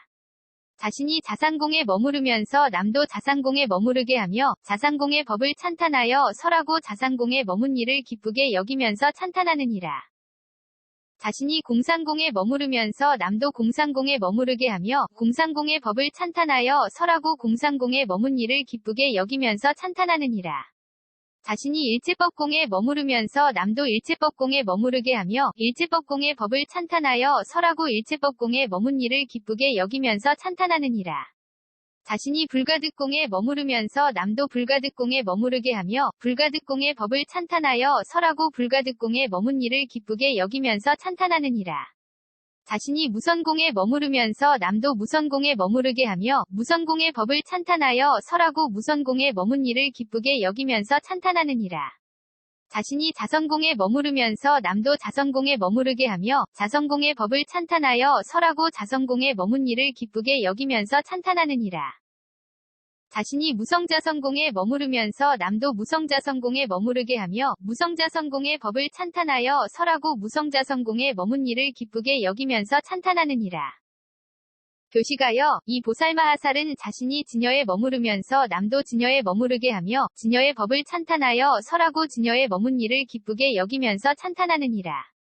자신이 자산공에 머무르면서 남도 자산공에 머무르게 하며 자산공의 법을 찬탄하여 설하고 자산공에 머문 일을 기쁘게 여기면서 찬탄하느니라. 자신이 공산공에 머무르면서 남도 공산공에 머무르게 하며 공산공의 법을 찬탄하여 설하고 공산공에 머문 일을 기쁘게 여기면서 찬탄하느니라. 자신이 일체법공에 머무르면서 남도 일체법공에 머무르게 하며 일체법공의 법을 찬탄하여 설하고 일체법공에 머문 일을 기쁘게 여기면서 찬탄하느니라. 자신이 불가득공에 머무르면서 남도 불가득공에 머무르게 하며 불가득공의 법을 찬탄하여 설하고 불가득공에 머문 일을 기쁘게 여기면서 찬탄하느니라. 자신이 무선공에 머무르면서 남도 무선공에 머무르게 하며 무선공의 법을 찬탄하여 설하고 무선공에 머문 일을 기쁘게 여기면서 찬탄하느니라. 자신이 자선공에 머무르면서 남도 자선공에 머무르게 하며 자선공의 법을 찬탄하여 설하고 자선공에 머문 일을 기쁘게 여기면서 찬탄하느니라. 자신이 무성자선공에 머무르면서 남도 무성자선공에 머무르게 하며 무성자선공의 법을 찬탄하여 설하고 무성자선공에 머문 일을 기쁘게 여기면서 찬탄하느니라. 교시가여, 이 보살마하살은 자신이 진여에 머무르면서 남도 진여에 머무르게 하며 진여의 법을 찬탄하여 설하고 진여에 머문 일을 기쁘게 여기면서 찬탄하느니라.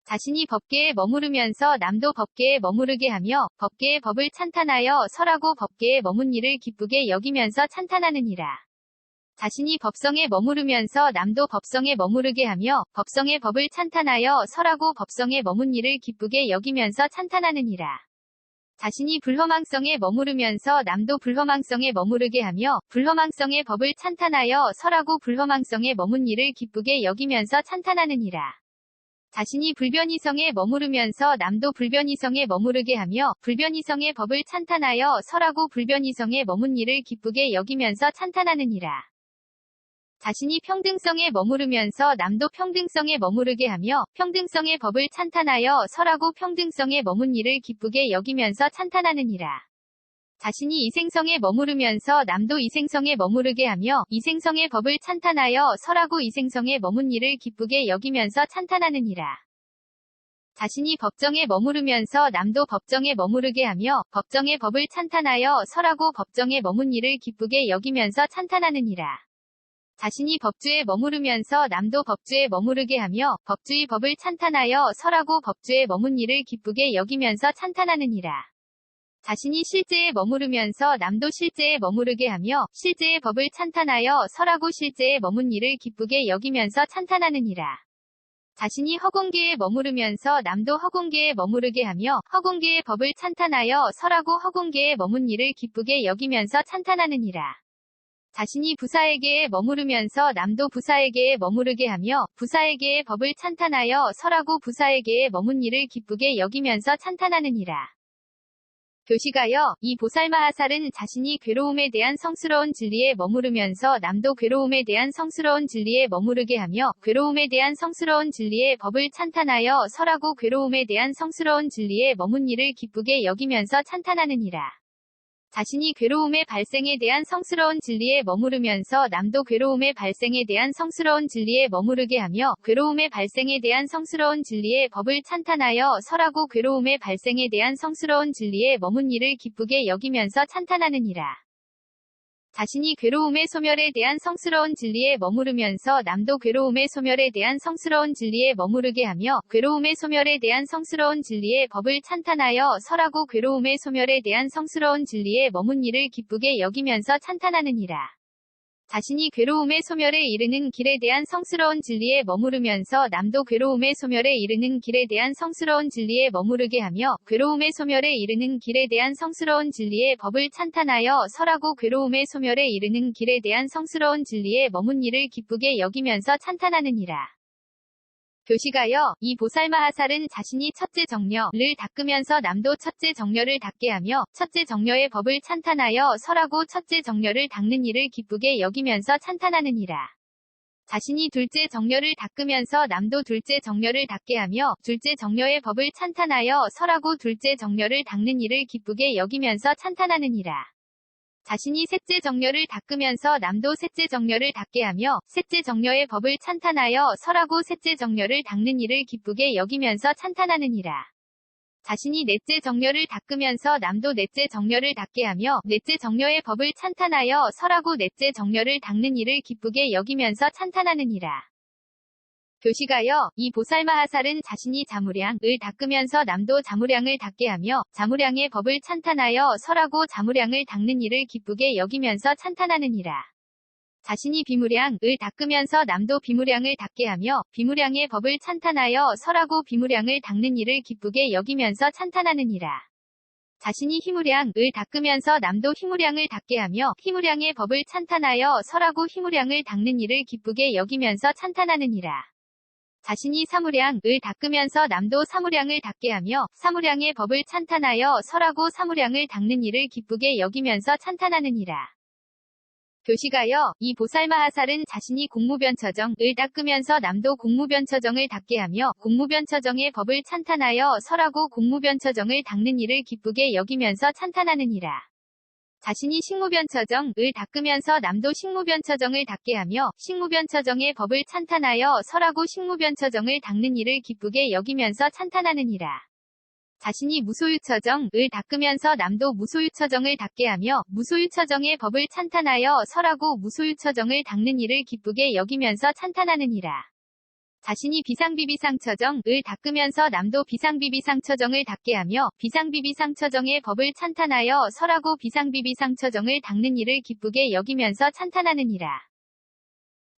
자신이 법계에 머무르면서 남도 법계에 머무르게 하며 법계의 법을 찬탄하여 설하고 법계에 머문 일을 기쁘게 여기면서 찬탄하느니라. 자신이 법성에 머무르면서 남도 법성에 머무르게 하며 법성의 법을 찬탄하여 설하고 법성에 머문 일을 기쁘게 여기면서 찬탄하느니라. 자신이 불허망성에 머무르면서 남도 불허망성에 머무르게 하며 불허망성의 법을 찬탄하여 설하고 불허망성에 머문 일을 기쁘게 여기면서 찬탄하느니라. 자신이 불변이성에 머무르면서 남도 불변이성에 머무르게 하며 불변이성의 법을 찬탄하여 설하고 불변이성에 머문 일을 기쁘게 여기면서 찬탄하느니라. 자신이 평등성에 머무르면서 남도 평등성에 머무르게 하며 평등성의 법을 찬탄하여 설하고 평등성에 머문 일을 기쁘게 여기면서 찬탄하느니라. 자신이 이생성에 머무르면서 남도 이생성에 머무르게 하며 이생성의 법을 찬탄하여 설하고 이생성에 머문 일을 기쁘게 여기면서 찬탄하느니라. 자신이 법정에 머무르면서 남도 법정에 머무르게 하며 법정의 법을 찬탄하여 설하고 법정에 머문 일을 기쁘게 여기면서 찬탄하느니라. 자신이 법주에 머무르면서 남도 법주에 머무르게 하며 법주의 법을 찬탄하여 설하고 법주에 머문 일을 기쁘게 여기면서 찬탄하느니라. 자신이 실제에 머무르면서 남도 실제에 머무르게 하며 실제의 법을 찬탄하여 설하고 실제에 머문 일을 기쁘게 여기면서 찬탄하느니라. 자신이 허공계에 머무르면서 남도 허공계에 머무르게 하며 허공계의 법을 찬탄하여 설하고 허공계에 머문 일을 기쁘게 여기면서 찬탄하느니라. 자신이 부사에게에 머무르면서 남도 부사에게에 머무르게 하며 부사에게의 법을 찬탄하여 설하고 부사에게에 머문 일을 기쁘게 여기면서 찬탄하느니라. 교시가여, 이 보살마하살은 자신이 괴로움에 대한 성스러운 진리에 머무르면서 남도 괴로움에 대한 성스러운 진리에 머무르게 하며 괴로움에 대한 성스러운 진리의 법을 찬탄하여 설하고 괴로움에 대한 성스러운 진리에 머문 일을 기쁘게 여기면서 찬탄하느니라. 자신이 괴로움의 발생에 대한 성스러운 진리에 머무르면서 남도 괴로움의 발생에 대한 성스러운 진리에 머무르게 하며 괴로움의 발생에 대한 성스러운 진리의 법을 찬탄하여 설하고 괴로움의 발생에 대한 성스러운 진리에 머문 일을 기쁘게 여기면서 찬탄하느니라. 자신이 괴로움의 소멸에 대한 성스러운 진리에 머무르면서 남도 괴로움의 소멸에 대한 성스러운 진리에 머무르게 하며 괴로움의 소멸에 대한 성스러운 진리의 법을 찬탄하여 설하고 괴로움의 소멸에 대한 성스러운 진리에 머문 이를 기쁘게 여기면서 찬탄하느니라. 자신이 괴로움의 소멸에 이르는 길에 대한 성스러운 진리에 머무르면서 남도 괴로움의 소멸에 이르는 길에 대한 성스러운 진리에 머무르게 하며 괴로움의 소멸에 이르는 길에 대한 성스러운 진리의 법을 찬탄하여 설하고 괴로움의 소멸에 이르는 길에 대한 성스러운 진리에 머문 이를 기쁘게 여기면서 찬탄하느니라. 교시가여, 이 보살마하살은 자신이 첫째 정려를 닦으면서 남도 첫째 정려를 닦게 하며 첫째 정려의 법을 찬탄하여 설하고 첫째 정려를 닦는 이를 기쁘게 여기면서 찬탄하느니라. 자신이 둘째 정려를 닦으면서 남도 둘째 정려를 닦게 하며 둘째 정려의 법을 찬탄하여 설하고 둘째 정려를 닦는 이를 기쁘게 여기면서 찬탄하느니라. 자신이 셋째 정려를 닦으면서 남도 셋째 정려를 닦게 하며 셋째 정려의 법을 찬탄하여 설하고 셋째 정려를 닦는 이를 기쁘게 여기면서 찬탄하느니라. 자신이 넷째 정려를 닦으면서 남도 넷째 정려를 닦게 하며 넷째 정려의 법을 찬탄하여 설하고 넷째 정려를 닦는 이를 기쁘게 여기면서 찬탄하느니라. 교시가여, 이 보살마하살은 자신이 자무량을 닦으면서 남도 자무량을 닦게 하며 자무량의 법을 찬탄하여 설하고 자무량을 닦는 이를 기쁘게 여기면서 찬탄하느니라. 자신이 비무량을 닦으면서 남도 비무량을 닦게 하며 비무량의 법을 찬탄하여 설하고 비무량을 닦는 이를 기쁘게 여기면서 찬탄하느니라. 자신이 희무량을 닦으면서 남도 희무량을 닦게 하며 희무량의 법을 찬탄하여 설하고 희무량을 닦는 이를 기쁘게 여기면서 찬탄하느니라. 자신이 사무량을 닦으면서 남도 사무량을 닦게 하며 사무량의 법을 찬탄하여 설하고 사무량을 닦는 이를 기쁘게 여기면서 찬탄하느니라. 교시가여, 이 보살마하살은 자신이 공무변처정을 닦으면서 남도 공무변처정을 닦게 하며 공무변처정의 법을 찬탄하여 설하고 공무변처정을 닦는 이를 기쁘게 여기면서 찬탄하느니라. 자신이 식무변처정을 닦으면서 남도 식무변처정을 닦게 하며 식무변처정의 법을 찬탄하여 설하고 식무변처정을 닦는 이를 기쁘게 여기면서 찬탄하느니라. 자신이 무소유처정을 닦으면서 남도 무소유처정을 닦게 하며 무소유처정의 법을 찬탄하여 설하고 무소유처정을 닦는 이를 기쁘게 여기면서 찬탄하느니라. 자신이 비상비비상처정을 닦으면서 남도 비상비비상처정을 닦게 하며 비상비비상처정의 법을 찬탄하여 설하고 비상비비상처정을 닦는 이를 기쁘게 여기면서 찬탄하느니라.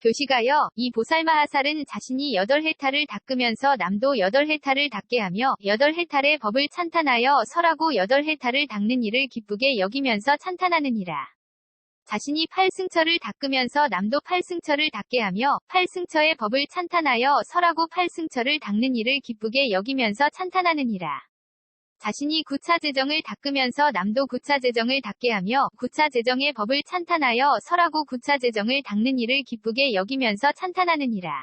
교시가여, 이 보살마하살은 자신이 8해탈을 닦으면서 남도 8해탈을 닦게 하며 8해탈의 법을 찬탄하여 설하고 8해탈을 닦는 이를 기쁘게 여기면서 찬탄하느니라. 자신이 8승처를 닦으면서 남도 8승처를 닦게 하며 8승처의 법을 찬탄하여 설하고 8승처를 닦는 이를 기쁘게 여기면서 찬탄하느니라. 자신이 9차 제정을 닦으면서 남도 9차 제정을 닦게 하며 9차 제정의 법을 찬탄하여 설하고 9차 제정을 닦는 이를 기쁘게 여기면서 찬탄하느니라.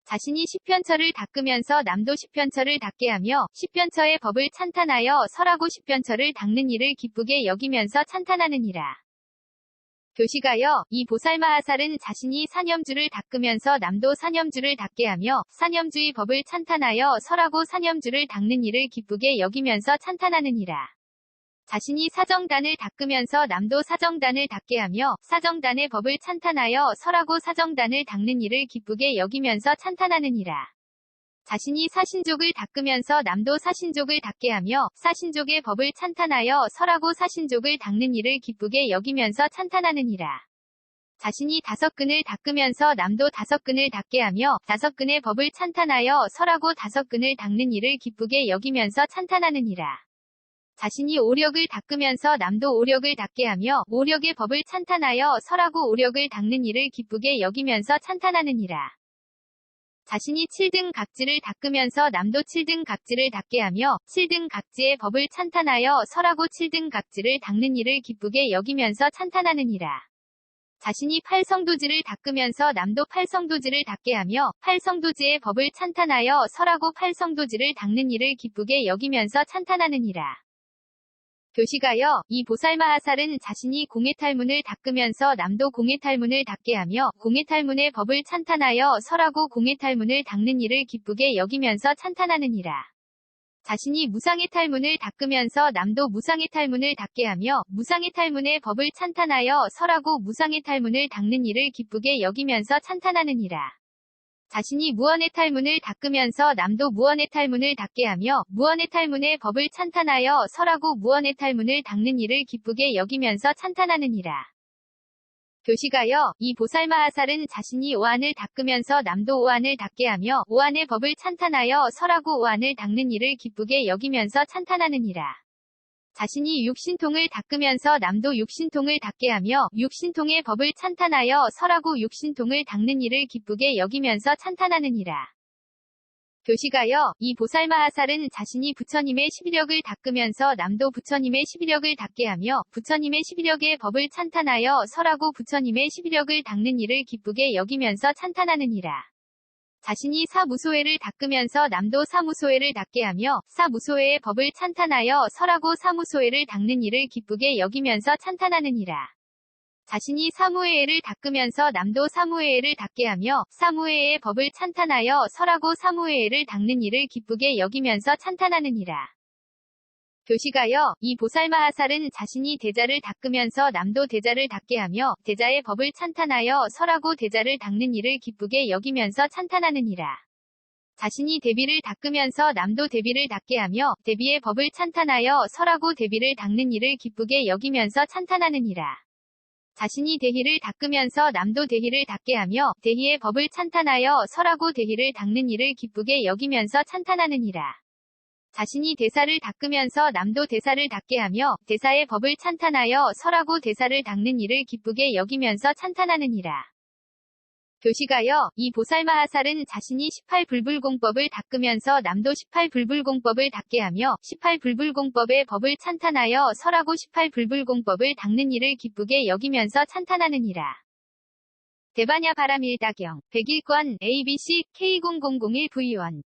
자신이 10편처를 닦으면서 남도 10편처를 닦게 하며 10편처의 법을 찬탄하여 설하고 10편처를 닦는 이를 기쁘게 여기면서 찬탄하느니라. 교시가여, 이 보살마하살은 자신이 사념주를 닦으면서 남도 사념주를 닦게 하며 사념주의 법을 찬탄하여 설하고 사념주를 닦는 이를 기쁘게 여기면서 찬탄하느니라. 자신이 사정단을 닦으면서 남도 사정단을 닦게 하며 사정단의 법을 찬탄하여 설하고 사정단을 닦는 이를 기쁘게 여기면서 찬탄하느니라. 자신이 사신족을 닦으면서 남도 사신족을 닦게 하며 사신족의 법을 찬탄하여 설하고 사신족을 닦는 이를 기쁘게 여기면서 찬탄하느니라. 자신이 5근을 닦으면서 남도 5근을 닦게 하며 5근의 법을 찬탄하여 설하고 5근을 닦는 이를 기쁘게 여기면서 찬탄하느니라. 자신이 오력을 닦으면서 남도 오력을 닦게 하며 오력의 법을 찬탄하여 설하고 오력을 닦는 이를 기쁘게 여기면서 찬탄하느니라. 자신이 7등 각지를 닦으면서 남도 7등 각지를 닦게 하며 7등 각지의 법을 찬탄하여 설하고 7등 각지를 닦는 이를 기쁘게 여기면서 찬탄하느니라. 자신이 8성도지를 닦으면서 남도 8성도지를 닦게 하며 8성도지의 법을 찬탄하여 설하고 8성도지를 닦는 이를 기쁘게 여기면서 찬탄하느니라. 교시가여, 이 보살마하살은 자신이 공해탈문을 닦으면서 남도 공해탈문을 닦게 하며 공해탈문의 법을 찬탄하여 설하고 공해탈문을 닦는 이를 기쁘게 여기면서 찬탄하느니라. 자신이 무상의 탈문을 닦으면서 남도 무상의 탈문을 닦게 하며 무상의 탈문의 법을 찬탄하여 설하고 무상의 탈문을 닦는 이를 기쁘게 여기면서 찬탄하느니라. 자신이 무언의 탈문을 닦으면서 남도 무언의 탈문을 닦게 하며 무언의 탈문의 법을 찬탄하여 설하고 무언의 탈문을 닦는 이를 기쁘게 여기면서 찬탄하느니라. 교시가여, 이 보살마하살은 자신이 오한을 닦으면서 남도 오한을 닦게 하며 오한의 법을 찬탄하여 설하고 오한을 닦는 이를 기쁘게 여기면서 찬탄하느니라. 자신이 육신통을 닦으면서 남도 육신통을 닦게 하며 육신통의 법을 찬탄하여 설하고 육신통을 닦는 이를 기쁘게 여기면서 찬탄하느니라. 교시가여, 이 보살마하살은 자신이 부처님의 11역을 닦으면서 남도 부처님의 11역을 닦게 하며 부처님의 11역의 법을 찬탄하여 설하고 부처님의 11역을 닦는 이를 기쁘게 여기면서 찬탄하느니라. 자신이 사무소회를 닦으면서 남도 사무소회를 닦게 하며 사무소회의 법을 찬탄하여 설하고 사무소회를 닦는 이를 기쁘게 여기면서 찬탄하느니라. 자신이 사무회를 닦으면서 남도 사무회를 닦게 하며 사무회의 법을 찬탄하여 설하고 사무회를 닦는 이를 기쁘게 여기면서 찬탄하느니라. 교시가여, 이 보살마하살은 자신이 대자를 닦으면서 남도 대자를 닦게 하며 대자의 법을 찬탄하여 설하고 대자를 닦는 이를 기쁘게 여기면서 찬탄하느니라. 자신이 대비를 닦으면서 남도 대비를 닦게 하며 대비의 법을 찬탄하여 설하고 대비를 닦는 이를 기쁘게 여기면서 찬탄하느니라. 자신이 대희를 닦으면서 남도 대희를 닦게 하며 대희의 법을 찬탄하여 설하고 대희를 닦는 이를 기쁘게 여기면서 찬탄하느니라. 자신이 대사를 닦으면서 남도 대사를 닦게 하며 대사의 법을 찬탄하여 설하고 대사를 닦는 이를 기쁘게 여기면서 찬탄하느니라. 교시가여, 이 보살마하살은 자신이 18불불공법을 닦으면서 남도 18불불공법을 닦게 하며 18불불공법의 법을 찬탄하여 설하고 18불불공법을 닦는 이를 기쁘게 여기면서 찬탄하느니라. 대바냐 바라밀다경 101권 ABC K0001V1